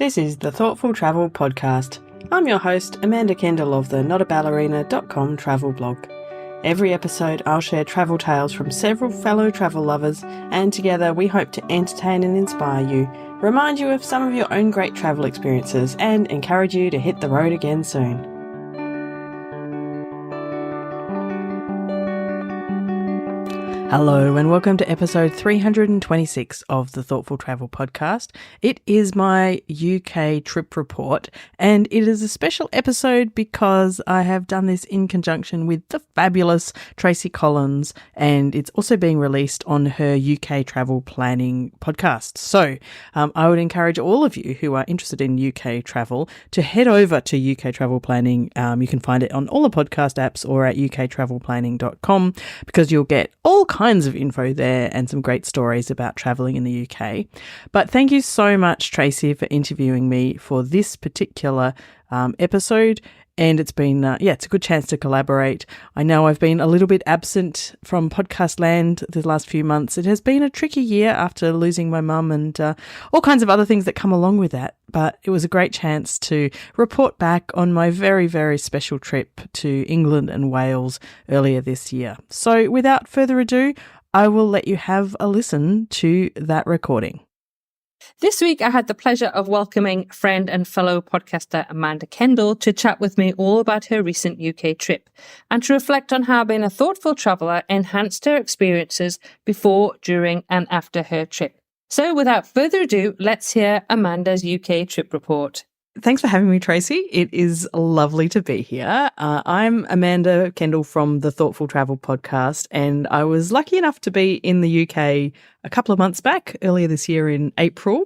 This is the Thoughtful Travel Podcast. I'm your host, Amanda Kendall of the notaballerina.com travel blog. Every episode I'll share travel tales from several fellow travel lovers, and together we hope to entertain and inspire you, remind you of some of your own great travel experiences, and encourage you to hit the road again soon. Hello and welcome to episode 326 of the Thoughtful Travel Podcast. It is my UK trip report, and it is a special episode because I have done this in conjunction with the fabulous Tracy Collins, and it's also being released on her UK travel planning podcast. So I would encourage all of you who are interested in UK travel to head over to UK Travel Planning. You can find it on all the podcast apps or at uktravelplanning.com because you'll get all kinds of info there and some great stories about travelling in the UK. But thank you so much, Tracy, for interviewing me for this particular episode. And it's been, it's a good chance to collaborate. I know I've been a little bit absent from podcast land the last few months. It has been a tricky year after losing my mum and all kinds of other things that come along with that. But it was a great chance to report back on my very, very special trip to England and Wales earlier this year. So without further ado, I will let you have a listen to that recording. This week, I had the pleasure of welcoming friend and fellow podcaster Amanda Kendall to chat with me all about her recent UK trip and to reflect on how being a thoughtful traveller enhanced her experiences before, during and after her trip. So without further ado, let's hear Amanda's UK trip report. Thanks for having me, Tracy. It is lovely to be here. I'm Amanda Kendall from the Thoughtful Travel Podcast, and I was lucky enough to be in the UK a couple of months back, earlier this year in April.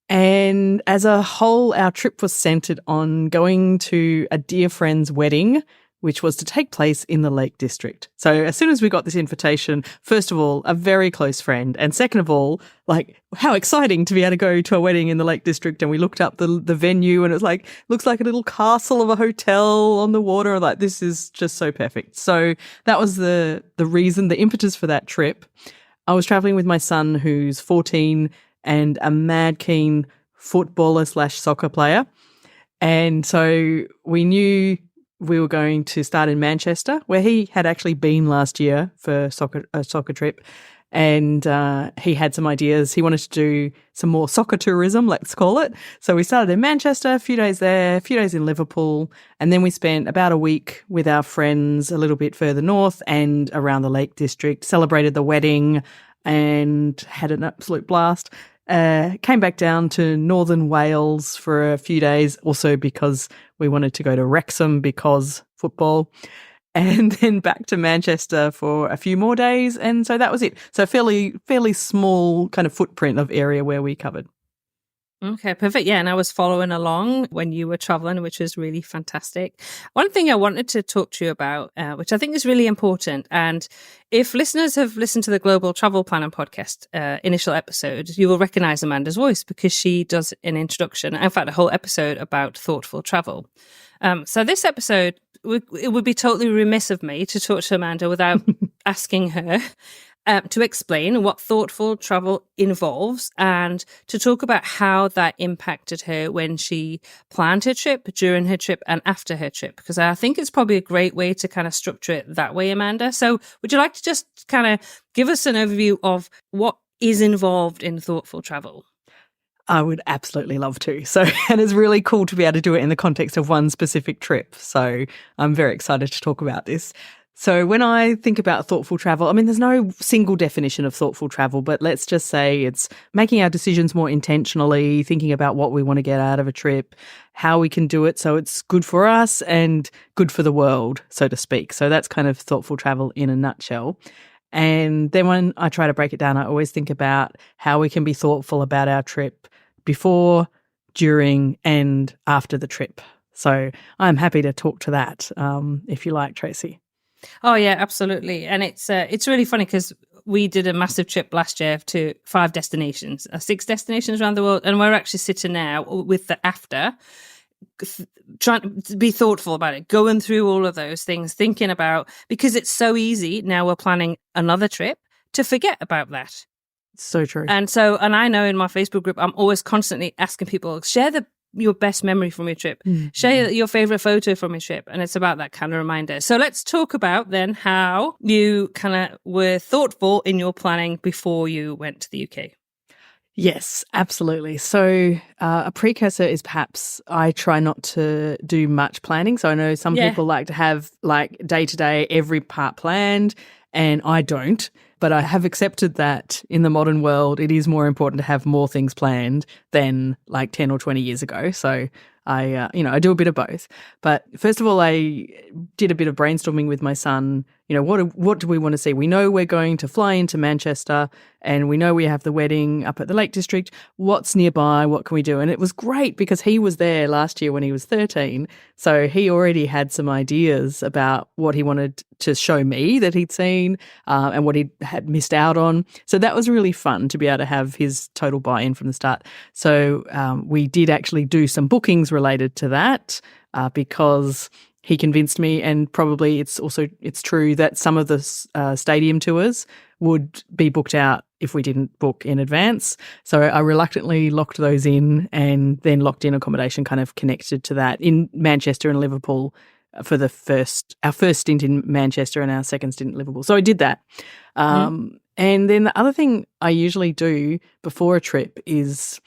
And as a whole, our trip was centred on going to a dear friend's wedding, which was to take place in the Lake District. So as soon as we got this invitation, first of all, a very close friend, and second of all, like, how exciting to be able to go to a wedding in the Lake District. And we looked up the venue, and it was like, looks like a little castle of a hotel on the water. Like, this is just so perfect. So that was the reason, the impetus for that trip. I was traveling with my son, who's 14 and a mad keen footballer / soccer player. And so we knew we were going to start in Manchester, where he had actually been last year for a soccer trip. And he had some ideas. He wanted to do some more soccer tourism, let's call it. So we started in Manchester, a few days there, a few days in Liverpool. And then we spent about a week with our friends a little bit further north and around the Lake District, celebrated the wedding and had an absolute blast. Came back down to northern Wales for a few days, also because we wanted to go to Wrexham because football, and then back to Manchester for a few more days. And so that was it. So fairly small kind of footprint of area where we covered. Okay, perfect. Yeah, and I was following along when you were traveling, which was really fantastic. One thing I wanted to talk to you about, which I think is really important, and if listeners have listened to the Global Travel Planning Podcast initial episode, you will recognize Amanda's voice because she does an introduction, in fact, a whole episode about thoughtful travel. So this episode, it would be totally remiss of me to talk to Amanda without asking her to explain what thoughtful travel involves and to talk about how that impacted her when she planned her trip, during her trip and after her trip, because I think it's probably a great way to kind of structure it that way, Amanda. So would you like to just kind of give us an overview of what is involved in thoughtful travel? I would absolutely love to. So, and it's really cool to be able to do it in the context of one specific trip. So I'm very excited to talk about this. So when I think about thoughtful travel, I mean, there's no single definition of thoughtful travel, but let's just say it's making our decisions more intentionally, thinking about what we want to get out of a trip, how we can do it so it's good for us and good for the world, so to speak. So that's kind of thoughtful travel in a nutshell. And then when I try to break it down, I always think about how we can be thoughtful about our trip before, during and after the trip. So I'm happy to talk to that if you like, Tracy. Oh, yeah, absolutely. And it's really funny because we did a massive trip last year to 5 destinations, 6 destinations around the world. And we're actually sitting now with the after, trying to be thoughtful about it, going through all of those things, thinking about, because it's so easy now we're planning another trip to forget about that. So true. And I know in my Facebook group, I'm always constantly asking people, share your best memory from your trip. Share your favorite photo from your trip. And it's about that kind of reminder. So let's talk about then how you kind of were thoughtful in your planning before you went to the UK. Yes, absolutely. So a precursor is perhaps I try not to do much planning. So I know some people like to have like day to day, every part planned, and I don't. But I have accepted that in the modern world, it is more important to have more things planned than like 10 or 20 years ago. So I do a bit of both. But first of all, I did a bit of brainstorming with my son. What do we want to see? We know we're going to fly into Manchester, and we know we have the wedding up at the Lake District. What's nearby? What can we do? And it was great because he was there last year when he was 13. So he already had some ideas about what he wanted to show me that he'd seen and what he had missed out on. So that was really fun to be able to have his total buy-in from the start. So we did actually do some bookings related to that because he convinced me, and probably it's true that some of the stadium tours would be booked out if we didn't book in advance. So I reluctantly locked those in and then locked in accommodation kind of connected to that in Manchester and Liverpool for our first stint in Manchester and our second stint in Liverpool. So I did that. And then the other thing I usually do before a trip is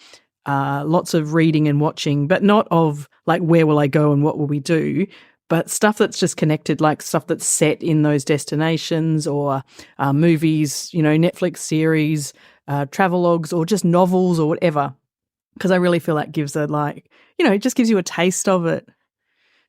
lots of reading and watching, but not of like where will I go and what will we do, but stuff that's just connected, like stuff that's set in those destinations or movies, Netflix series, travelogues, or just novels or whatever, because I really feel that gives it just gives you a taste of it.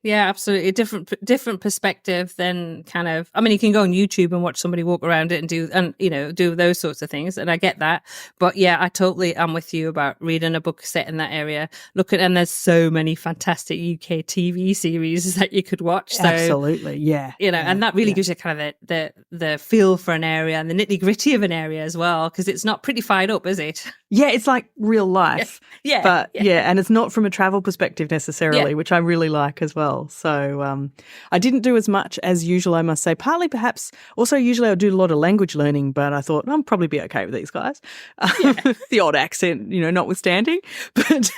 Yeah, absolutely. Different perspective than kind of, you can go on YouTube and watch somebody walk around it and do those sorts of things. And I get that. But yeah, I totally am with you about reading a book set in that area. And there's so many fantastic UK TV series that you could watch. So, absolutely. Yeah. And that really gives you kind of the feel for an area and the nitty gritty of an area as well. Cause it's not prettified up, is it? Yeah. It's like real life. Yeah. But and it's not from a travel perspective necessarily, which I really like as well. So I didn't do as much as usual, I must say. Partly perhaps also usually I do a lot of language learning, but I thought I'll probably be okay with these guys. The odd accent, notwithstanding. But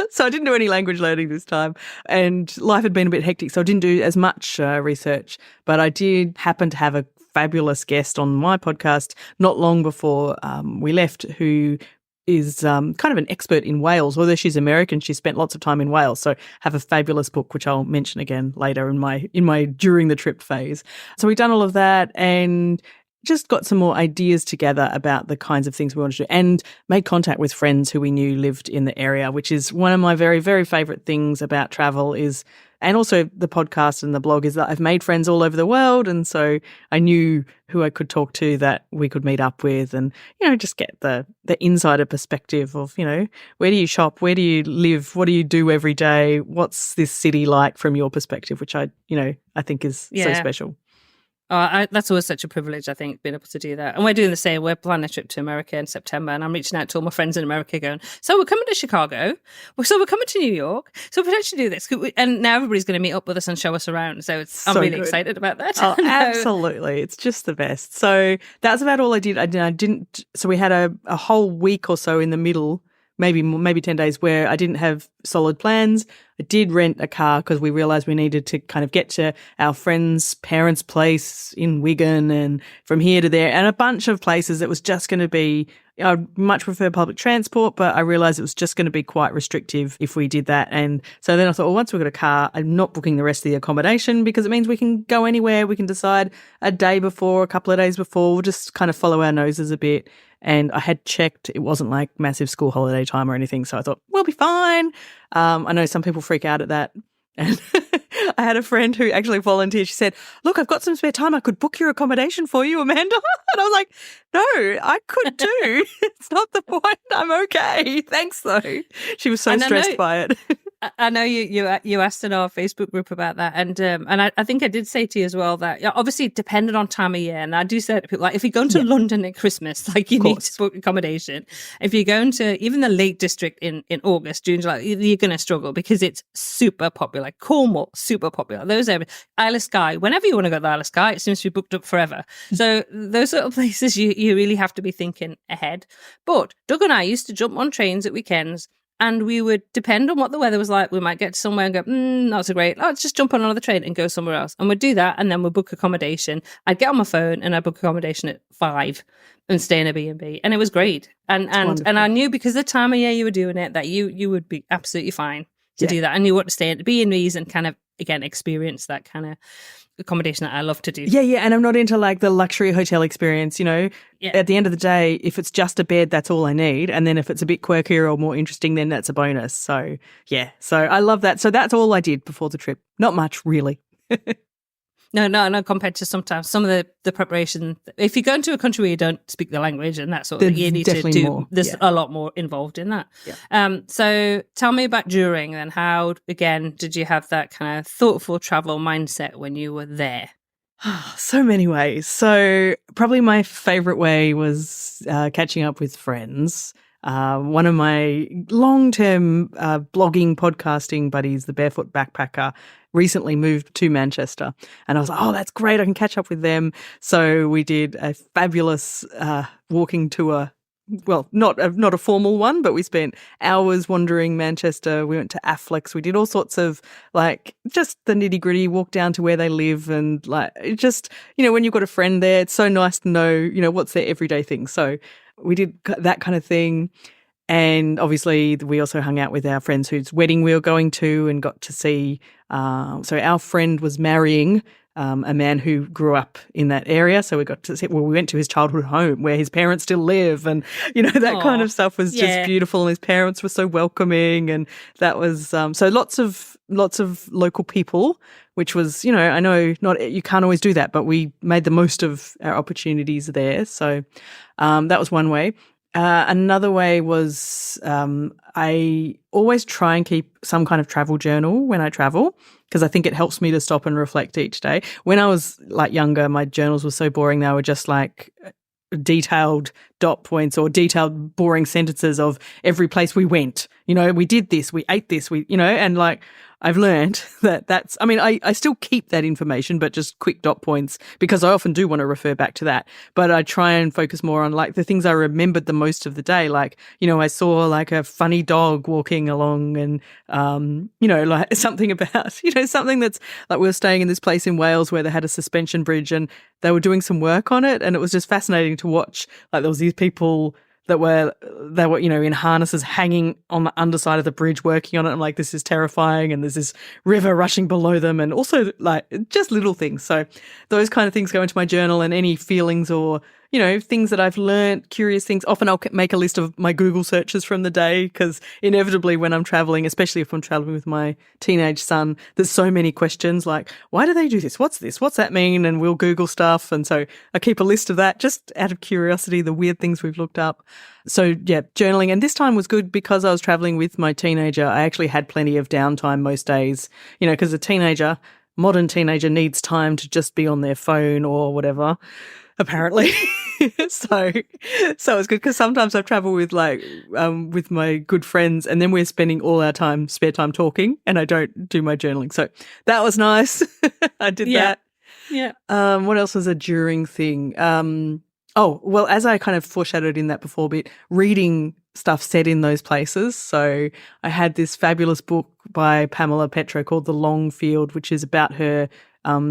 so I didn't do any language learning this time, and life had been a bit hectic, so I didn't do as much research. But I did happen to have a fabulous guest on my podcast not long before we left who is kind of an expert in Wales. Although she's American, she spent lots of time in Wales. So have a fabulous book, which I'll mention again later in my during the trip phase. So we've done all of that and just got some more ideas together about the kinds of things we wanted to do, and made contact with friends who we knew lived in the area, which is one of my very, very favourite things about travel and also the podcast and the blog is that I've made friends all over the world. And so I knew who I could talk to that we could meet up with and, just get the insider perspective of, where do you shop? Where do you live? What do you do every day? What's this city like from your perspective, which I think is so special. That's always such a privilege, I think, being able to do that. And we're doing the same. We're planning a trip to America in September, and I'm reaching out to all my friends in America going, so we're coming to Chicago, so we're coming to New York, so potentially do this. And now everybody's going to meet up with us and show us around. So I'm really excited about that. Oh, absolutely. It's just the best. So that's about all I did. So we had a whole week or so in the middle, maybe 10 days where I didn't have solid plans. I did rent a car because we realised we needed to kind of get to our friend's parents' place in Wigan and from here to there and a bunch of places that was just going to be, I'd much prefer public transport, but I realised it was just going to be quite restrictive if we did that. And so then I thought, well, once we've got a car, I'm not booking the rest of the accommodation because it means we can go anywhere. We can decide a day before, a couple of days before. We'll just kind of follow our noses a bit. And I had checked, it wasn't like massive school holiday time or anything. So I thought, we'll be fine. I know some people freak out at that. And I had a friend who actually volunteered. She said, look, I've got some spare time. I could book your accommodation for you, Amanda. And I was like, no, I could do. It's not the point. I'm okay. Thanks, though. She was so stressed by it. I know you asked in our Facebook group about that, and I think I did say to you as well that obviously it depended on time of year, and I do say to people, like, if you're going to London at Christmas, like, you need to book accommodation. If you're going to even the Lake District in August, June, July, you're going to struggle because it's super popular. Like Cornwall, super popular. Those areas, Isle of Skye, whenever you want to go to the Isle of Skye, it seems to be booked up forever. So those sort of places, you really have to be thinking ahead. But Doug and I used to jump on trains at weekends, and we would, depend on what the weather was like, we might get to somewhere and go, not so great. Let's just jump on another train and go somewhere else. And we'd do that, and then we'd book accommodation. I'd get on my phone and I'd book accommodation at 5 and stay in a B&B. And it was great. And I knew, because the time of year you were doing it, that you would be absolutely fine to do that. And you want to stay at B&Bs and kind of, again, experience that kind of accommodation that I love to do. Yeah. And I'm not into like the luxury hotel experience, At the end of the day, if it's just a bed, that's all I need. And then if it's a bit quirkier or more interesting, then that's a bonus. So, yeah. So I love that. So that's all I did before the trip. Not much, really. No, compared to sometimes some of the preparation. If you go into a country where you don't speak the language and that sort of thing, you need to do more. There's a lot more involved in that. Yeah. So tell me about during then. How, again, did you have that kind of thoughtful travel mindset when you were there? So many ways. So probably my favorite way was catching up with friends. One of my long-term blogging, podcasting buddies, the Barefoot Backpacker, recently moved to Manchester. And I was like, oh, that's great. I can catch up with them. So we did a fabulous walking tour. Well, not a formal one, but we spent hours wandering Manchester. We went to Affleck's. We did all sorts of, like, just the nitty-gritty, walk down to where they live, and, like, it just, when you've got a friend there, it's so nice to know, what's their everyday thing. So we did that kind of thing. And obviously we also hung out with our friends whose wedding we were going to, and got to see, so our friend was marrying a man who grew up in that area. So we got to see, we went to his childhood home where his parents still live, and, that kind of stuff was just beautiful. And his parents were so welcoming, and that was, so lots of local people, which was, I know you can't always do that, but we made the most of our opportunities there. So that was one way. Another way was I always try and keep some kind of travel journal when I travel, because I think it helps me to stop and reflect each day. When I was like younger, my journals were so boring. They were just like detailed dot points or detailed boring sentences of every place we went. We did this, we ate this, and like I've learned that's, I still keep that information, but just quick dot points, because I often do want to refer back to that. But I try and focus more on like the things I remembered the most of the day. Like, I saw like a funny dog walking along, and, like something about, something that's like, we were staying in this place in Wales where they had a suspension bridge and they were doing some work on it. And it was just fascinating to watch. Like, there was these people that were in harnesses hanging on the underside of the bridge working on it. I'm like, this is terrifying, and there's this river rushing below them, and also like just little things. So those kind of things go into my journal, and any feelings or things that I've learned, curious things. Often I'll make a list of my Google searches from the day, because inevitably when I'm traveling, especially if I'm traveling with my teenage son, there's so many questions like, why do they do this? What's this? What's that mean? And we'll Google stuff. And so I keep a list of that just out of curiosity, the weird things we've looked up. So yeah, journaling. And this time was good because I was traveling with my teenager. I actually had plenty of downtime most days, because a modern teenager needs time to just be on their phone or whatever, apparently. So it's good, because sometimes I travel with with my good friends, and then we're spending all our spare time talking, and I don't do my journaling. So that was nice. I did that. Yeah. What else was a during thing? As I kind of foreshadowed in that before bit, reading stuff set in those places. So I had this fabulous book by Pamela Petro called The Long Field, which is about her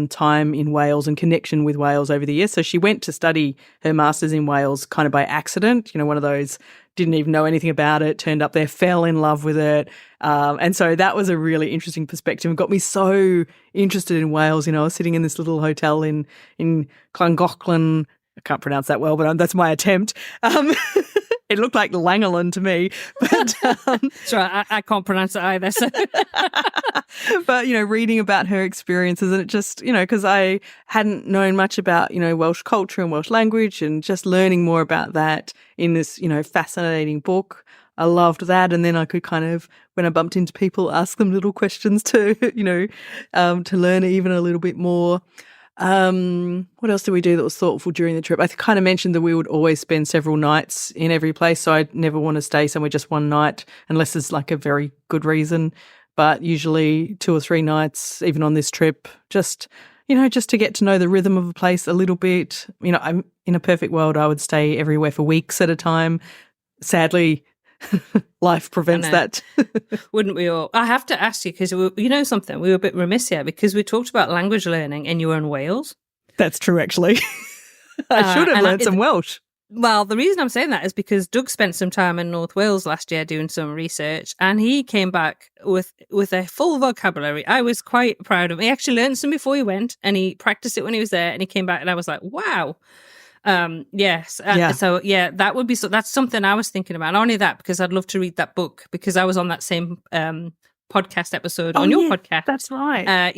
time in Wales and connection with Wales over the years. So she went to study her master's in Wales kind of by accident, one of those, didn't even know anything about it, turned up there, fell in love with it. And so that was a really interesting perspective and got me so interested in Wales. I was sitting in this little hotel in Llangollen. I can't pronounce that well, but that's my attempt. It looked like Llangollen to me. But, that's right. I can't pronounce it either. So. But, reading about her experiences, and it just, because I hadn't known much about, Welsh culture and Welsh language, and just learning more about that in this, fascinating book. I loved that. And then I could kind of, when I bumped into people, ask them little questions to, to learn even a little bit more. What else did we do that was thoughtful during the trip? I kind of mentioned that we would always spend several nights in every place, so I'd never want to stay somewhere just one night unless there's like a very good reason. But usually 2 or 3 nights, even on this trip, just to get to know the rhythm of a place a little bit. I'm in a perfect world, I would stay everywhere for weeks at a time. Sadly, life prevents that. Wouldn't we all? I have to ask you, because you know something, we were a bit remiss here because we talked about language learning and you were in Wales. That's true, actually. I should have learned some Welsh. Well, the reason I'm saying that is because Doug spent some time in North Wales last year doing some research, and he came back with a full vocabulary. I was quite proud of him. He actually learned some before he went, and he practiced it when he was there, and he came back, and I was like, wow. Yes. So that would be, that's something I was thinking about. Not only that, because I'd love to read that book, because I was on that same podcast episode on your podcast. That's right.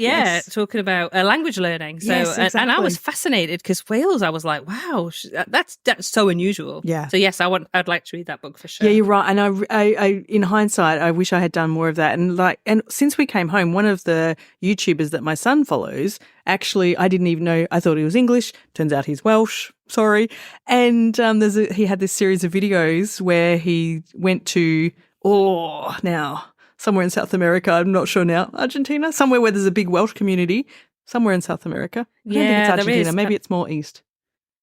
Talking about language learning. So, yes, exactly. and I was fascinated because Wales, I was like, wow, that's so unusual. Yeah. So yes, I'd like to read that book for sure. Yeah, you're right. And I in hindsight, I wish I had done more of that. And since we came home, one of the YouTubers that my son follows, actually, I didn't even know. I thought he was English. Turns out he's Welsh. Sorry. And he had this series of videos where he went to somewhere in South America, I'm not sure now, Argentina, somewhere where there's a big Welsh community, somewhere in South America. I don't think it's Argentina, maybe it's more east.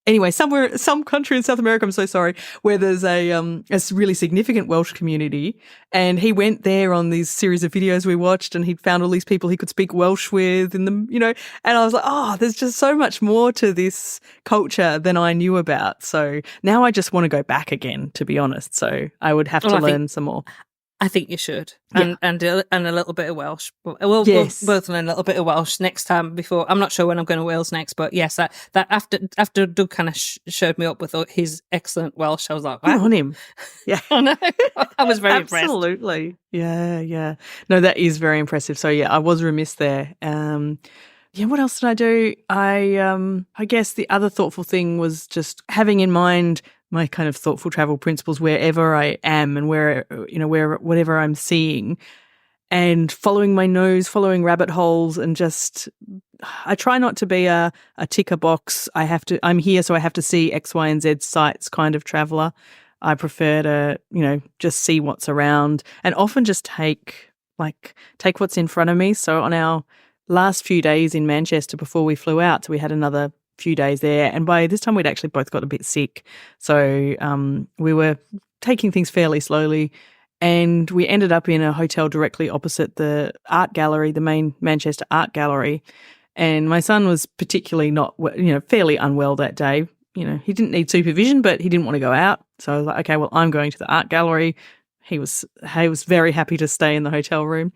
Anyway, some country in South America, I'm so sorry, where there's a really significant Welsh community. And he went there on these series of videos we watched, and he'd found all these people he could speak Welsh with and I was like, there's just so much more to this culture than I knew about. So now I just want to go back again, to be honest. So I would have to learn some more. I think you should, and a little bit of Welsh. We'll both learn a little bit of Welsh next time. Before, I'm not sure when I'm going to Wales next, but yes, that after Doug kind of showed me up with his excellent Welsh, I was like, wow. Good on him. Yeah, I know. I was very impressed. Absolutely. Yeah. No, that is very impressive. So yeah, I was remiss there. What else did I do? I guess the other thoughtful thing was just having in mind my kind of thoughtful travel principles wherever I am and whatever I'm seeing, and following my nose, following rabbit holes, and just I try not to be a ticker box. I'm here, so I have to see X, Y, and Z sites kind of traveler. I prefer to, just see what's around, and often just take what's in front of me. So on our last few days in Manchester before we flew out, so we had another few days there, and by this time we'd actually both got a bit sick, so we were taking things fairly slowly, and we ended up in a hotel directly opposite the art gallery, the main Manchester art gallery. And my son was particularly not, fairly unwell that day. He didn't need supervision, but he didn't want to go out, so I was like, okay, well, I'm going to the art gallery. He was very happy to stay in the hotel room,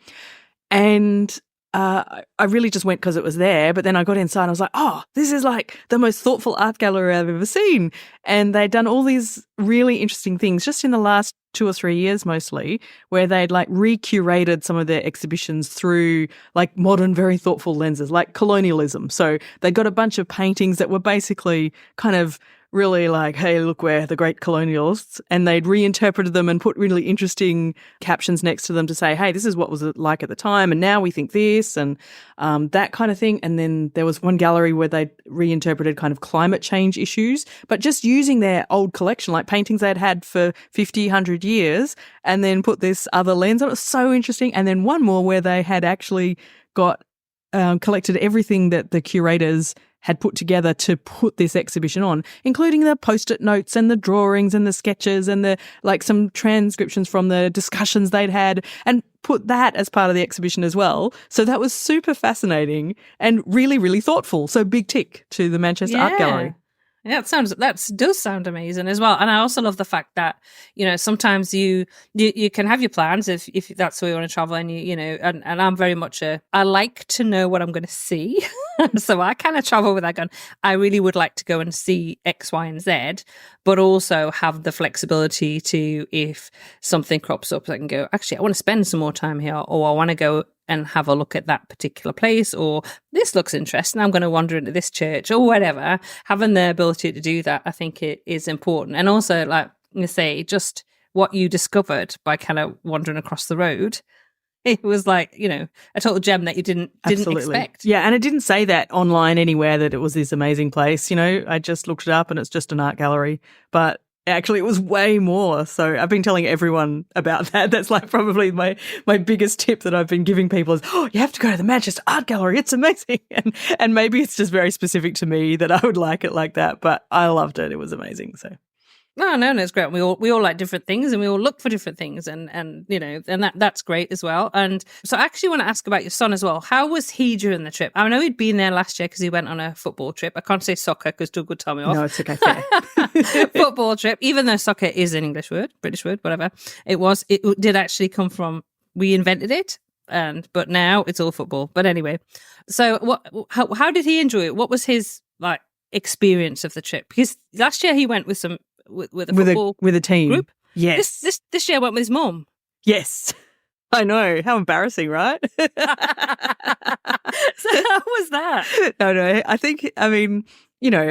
and I really just went because it was there, but then I got inside and I was like, this is like the most thoughtful art gallery I've ever seen. And they'd done all these really interesting things just in the last 2 or 3 years mostly, where they'd like recurated some of their exhibitions through like modern, very thoughtful lenses, like colonialism. So they got a bunch of paintings that were basically kind of really like, hey, look, we're the great colonialists, and they'd reinterpreted them and put really interesting captions next to them to say, hey, this is what was it like at the time, and now we think this, and that kind of thing. And then there was one gallery where they reinterpreted kind of climate change issues, but just using their old collection, like paintings they'd had for 50, 100 years, and then put this other lens on. It was so interesting. And then one more where they had actually got collected everything that the curators had put together to put this exhibition on, including the post-it notes and the drawings and the sketches and the some transcriptions from the discussions they'd had, and put that as part of the exhibition as well. So that was super fascinating and really, really thoughtful. So big tick to the Manchester Art Gallery. Yeah, that does sound amazing as well. And I also love the fact that, sometimes you can have your plans if that's where you want to travel, and and I'm very much I like to know what I'm going to see. So I kind of travel with that gun. I really would like to go and see X, Y, and Z, but also have the flexibility to, if something crops up, I can go, actually, I want to spend some more time here, or I want to go and have a look at that particular place, or this looks interesting, I'm going to wander into this church, or whatever. Having the ability to do that, I think it is important. And also, like you say, just what you discovered by kind of wandering across the road. It was like, a total gem that you didn't expect. Yeah, and it didn't say that online anywhere that it was this amazing place. I just looked it up and it's just an art gallery. But actually, it was way more. So I've been telling everyone about that. That's like probably my biggest tip that I've been giving people is, you have to go to the Manchester Art Gallery. It's amazing. And maybe it's just very specific to me that I would like it like that. But I loved it. It was amazing. So. No, it's great. We all like different things, and we all look for different things, and that's great as well. And so I actually want to ask about your son as well. How was he during the trip? I know he'd been there last year because he went on a football trip. I can't say soccer because Doug would tell me off. No, it's okay. Fair. Football trip, even though soccer is an English word, British word, whatever. It did actually come from, we invented it, but now it's all football. But anyway, so how did he enjoy it? What was his like experience of the trip? Because last year he went with a football with a team group. Yes. This year I went with his mum. Yes. I know. How embarrassing, right? So how was that? No. A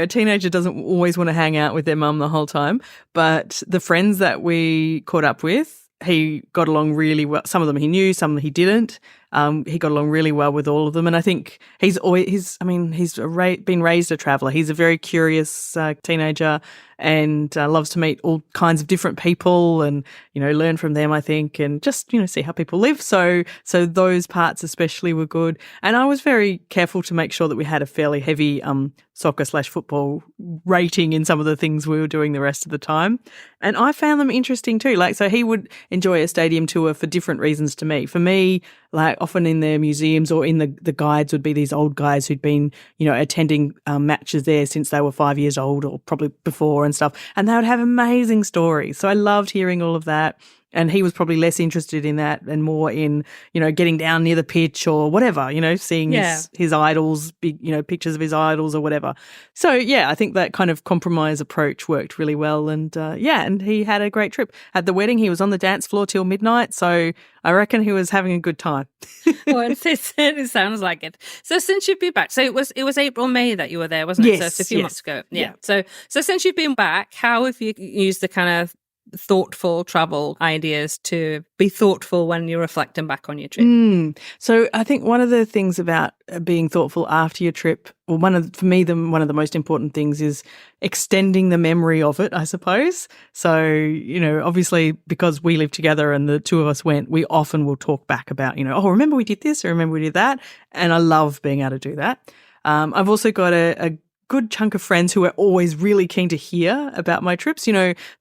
teenager doesn't always want to hang out with their mum the whole time, but the friends that we caught up with, he got along really well. Some of them he knew, some he didn't. He got along really well with all of them. And I think he's been raised a traveller. He's a very curious teenager and loves to meet all kinds of different people and, learn from them, I think, and just, see how people live. So those parts especially were good. And I was very careful to make sure that we had a fairly heavy soccer/football rating in some of the things we were doing the rest of the time. And I found them interesting too. So he would enjoy a stadium tour for different reasons to me. For me, often in their museums or in the guides would be these old guys who'd been, attending matches there since they were 5 years old or probably before and stuff. And they would have amazing stories. So I loved hearing all of that. And he was probably less interested in that and more in, getting down near the pitch or whatever, seeing his idols, big, pictures of his idols or whatever. So, yeah, I think that kind of compromise approach worked really well. And, and he had a great trip. At the wedding, he was on the dance floor till midnight. So I reckon he was having a good time. Well, it sounds like it. So since you've been back, so it was April, May that you were there, wasn't it? Yes, so a few months ago. Yeah. So since you've been back, how have you used the kind of thoughtful travel ideas to be thoughtful when you're reflecting back on your trip? So I think one of the things about being thoughtful after your trip, well, one of the most important things is extending the memory of it, I suppose. So, obviously because we live together and the two of us went, we often will talk back about, remember we did this or remember we did that. And I love being able to do that. I've also got a good chunk of friends who are always really keen to hear about my trips.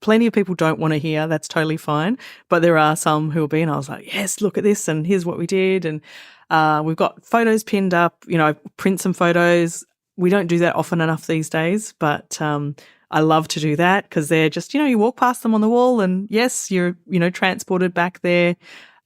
Plenty of people don't want to hear. That's totally fine. But there are some who will be, and I was like, yes, look at this, and here's what we did. And we've got photos pinned up. I print some photos. We don't do that often enough these days, but I love to do that because they're just, you walk past them on the wall and yes, you're, transported back there.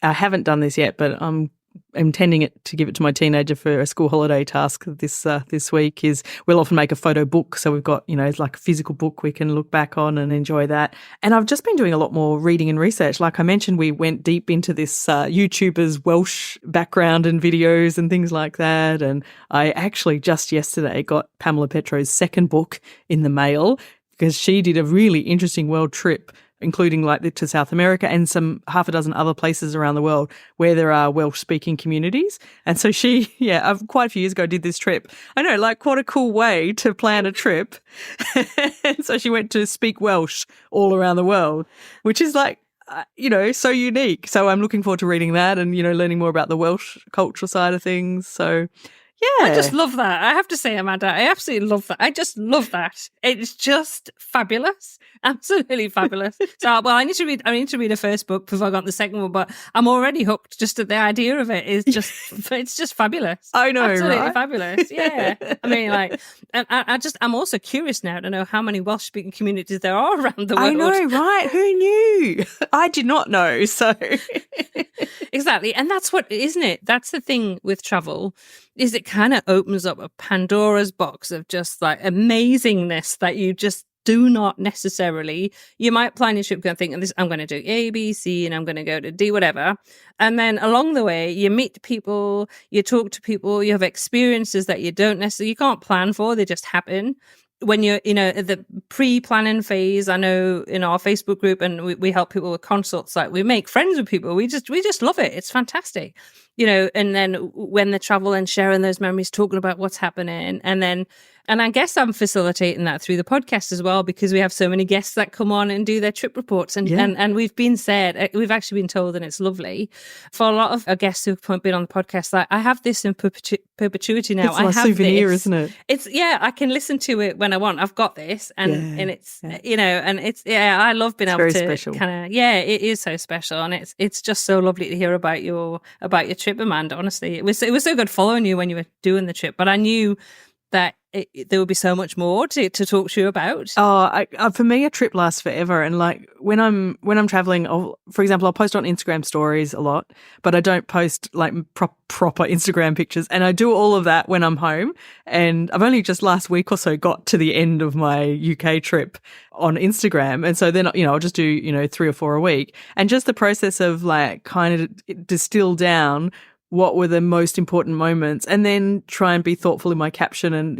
I haven't done this yet, but I'm intending to give it to my teenager for a school holiday task this week. Is we'll often make a photo book, so we've got like a physical book we can look back on and enjoy that. And I've just been doing a lot more reading and research. Like I mentioned, we went deep into this YouTuber's Welsh background and videos and things like that. And I actually just yesterday got Pamela Petro's second book in the mail because she did a really interesting world trip, including to South America and half a dozen other places around the world where there are Welsh-speaking communities. And so she, quite a few years ago did this trip. I know, what a cool way to plan a trip. And so she went to speak Welsh all around the world, which is so unique. So I'm looking forward to reading that and, learning more about the Welsh cultural side of things. So yeah. I just love that. I have to say, Amanda, I absolutely love that. I just love that. It's just fabulous. Absolutely fabulous. So, I need to read a first book before I got the second one, but I'm already hooked just at the idea of it. It's just fabulous. I know, absolutely right? Fabulous. Yeah. I mean, I'm also curious now to know how many Welsh-speaking communities there are around the world. I know, right? Who knew? I did not know, so. Exactly. And that's isn't it? That's the thing with travel, is it kind of opens up a Pandora's box of just amazingness that you just do not necessarily. You might plan your trip and think, I'm going to do A, B, C, and I'm going to go to D, whatever. And then along the way, you meet people, you talk to people, you have experiences that you can't plan for, they just happen. when you're, at the pre-planning phase, I know in our Facebook group, and we help people with consults, like we make friends with people. We just love it. It's fantastic, and then when they travel and sharing those memories, talking about what's happening. And I guess I'm facilitating that through the podcast as well, because we have so many guests that come on and do their trip reports. And we've actually been told, and it's lovely, for a lot of our guests who've been on the podcast, like, I have this in perpetuity now. It's a souvenir, isn't it? I can listen to it when I want. I've got this. And it's, I love being able to kind of, it is so special. And it's just so lovely to hear about your trip, Amanda. Honestly, it was so good following you when you were doing the trip, but I knew that there would be so much more to talk to you about. For me, a trip lasts forever. And like when I'm traveling, for example, I'll post on Instagram stories a lot, but I don't post like proper Instagram pictures. And I do all of that when I'm home. And I've only just last week or so got to the end of my UK trip on Instagram. And so then, I'll just do, 3 or 4 a week. And just the process of like kind of distill down what were the most important moments, and then try and be thoughtful in my caption. And,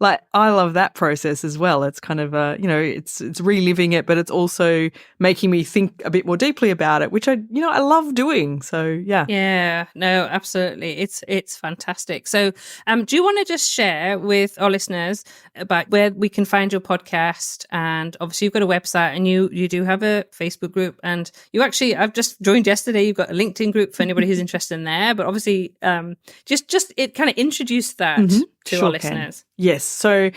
like, I love that process as well. It's kind of, it's reliving it, but it's also making me think a bit more deeply about it, which I love doing. So, yeah. Yeah, no, absolutely. It's fantastic. So, do you want to just share with our listeners about where we can find your podcast? And obviously you've got a website, and you do have a Facebook group, and I've just joined yesterday. You've got a LinkedIn group for anybody who's interested in there. But obviously, just it kind of introduced that to our listeners. Yes. So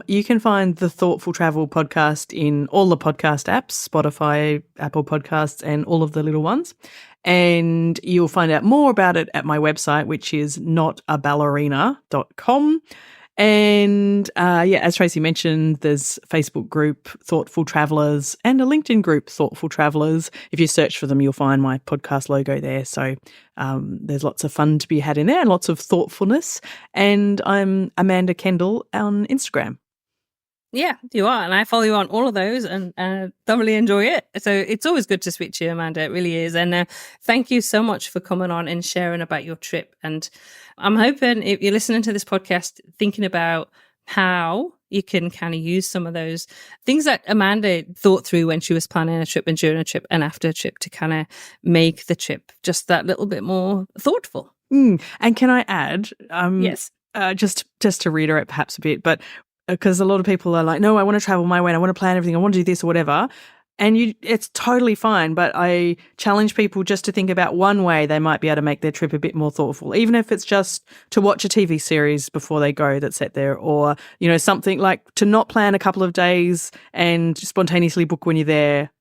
you can find the Thoughtful Travel podcast in all the podcast apps, Spotify, Apple Podcasts, and all of the little ones. And you'll find out more about it at my website, which is notaballerina.com. And as Tracy mentioned, there's a Facebook group, Thoughtful Travellers, and a LinkedIn group, Thoughtful Travellers. If you search for them, you'll find my podcast logo there. So there's lots of fun to be had in there and lots of thoughtfulness. And I'm Amanda Kendall on Instagram. Yeah, you are. And I follow you on all of those and thoroughly enjoy it. So it's always good to speak to you, Amanda. It really is. And thank you so much for coming on and sharing about your trip. And I'm hoping if you're listening to this podcast, thinking about how you can kind of use some of those things that Amanda thought through when she was planning a trip and during a trip and after a trip to kind of make the trip just that little bit more thoughtful. And can I add? Yes. Just to reiterate perhaps a bit, but because a lot of people are like, no, I want to travel my way and I want to plan everything. I want to do this or whatever. And it's totally fine. But I challenge people just to think about one way they might be able to make their trip a bit more thoughtful, even if it's just to watch a TV series before they go that's set there, or, something like to not plan a couple of days and spontaneously book when you're there,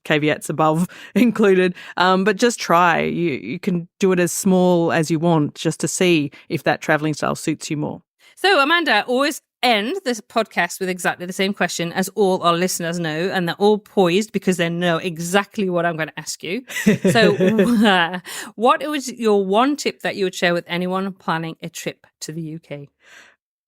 caveats above included. But just try. You can do it as small as you want just to see if that traveling style suits you more. So, Amanda, always end this podcast with exactly the same question, as all our listeners know, and they're all poised because they know exactly what I'm going to ask you. So what was your one tip that you would share with anyone planning a trip to the UK?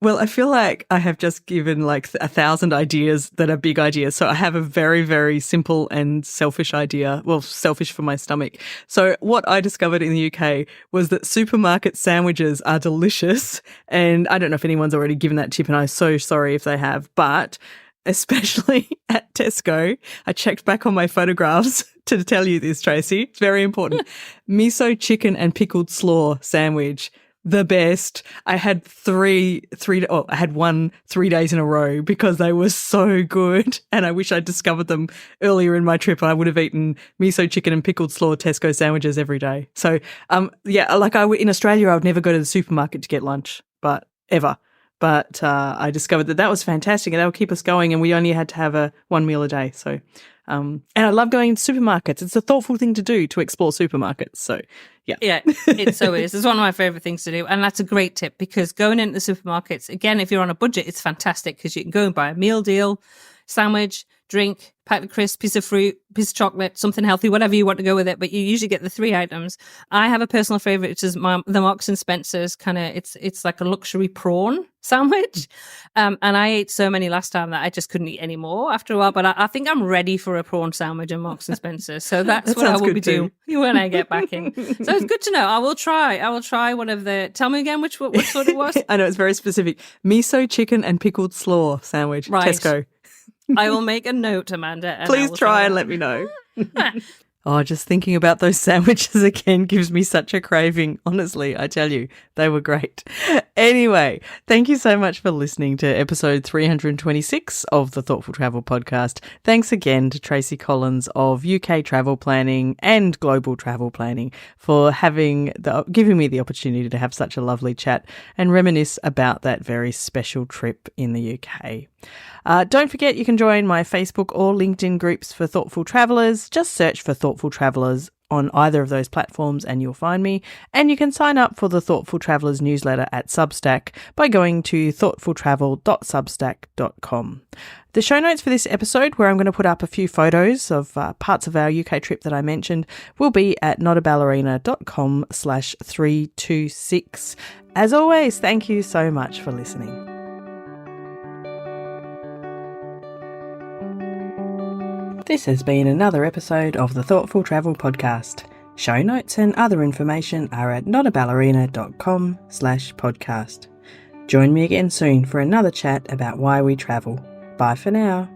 Well, I feel like I have just given like 1,000 ideas that are big ideas. So I have a very, very simple and selfish idea. Well, selfish for my stomach. So what I discovered in the UK was that supermarket sandwiches are delicious. And I don't know if anyone's already given that tip, and I'm so sorry if they have. But especially at Tesco, I checked back on my photographs to tell you this, Tracy. It's very important. Miso chicken and pickled slaw sandwich. The best. I had I had one 3 days in a row because they were so good. And I wish I'd discovered them earlier in my trip. I would have eaten miso chicken and pickled slaw Tesco sandwiches every day. So, in Australia, I would never go to the supermarket to get lunch, ever. But I discovered that was fantastic, and that would keep us going, and we only had to have one meal a day. So, and I love going to supermarkets. It's a thoughtful thing to do, to explore supermarkets. So, yeah. Yeah, it so is. It's one of my favourite things to do. And that's a great tip, because going into the supermarkets, again, if you're on a budget, it's fantastic because you can go and buy a meal deal. sandwich, drink, packet of crisps, piece of fruit, piece of chocolate, something healthy, whatever you want to go with it. But you usually get the 3 items. I have a personal favorite, which is the Marks and Spencer's kind of, it's like a luxury prawn sandwich. And I ate so many last time that I just couldn't eat any more after a while. But I think I'm ready for a prawn sandwich in Marks and Spencer's. So that's That what I sounds will good be too. doing when I get back in. So it's good to know. I will try one of the, tell me again which sort it was. I know, it's very specific. Miso chicken and pickled slaw sandwich. Right. Tesco. I will make a note, Amanda. And Please try and let me know. Oh, just thinking about those sandwiches again gives me such a craving. Honestly, I tell you, they were great. Anyway, thank you so much for listening to episode 326 of the Thoughtful Travel Podcast. Thanks again to Tracy Collins of UK Travel Planning and Global Travel Planning for giving me the opportunity to have such a lovely chat and reminisce about that very special trip in the UK. Don't forget you can join my Facebook or LinkedIn groups for Thoughtful Travellers. Just search for Thoughtful Travellers on either of those platforms and you'll find me. And you can sign up for the Thoughtful Travellers newsletter at Substack by going to thoughtfultravel.substack.com. The show notes for this episode, where I'm going to put up a few photos of parts of our UK trip that I mentioned, will be at notaballerina.com/326. As always, thank you so much for listening. This has been another episode of the Thoughtful Travel Podcast. Show notes and other information are at notaballerina.com/podcast. Join me again soon for another chat about why we travel. Bye for now.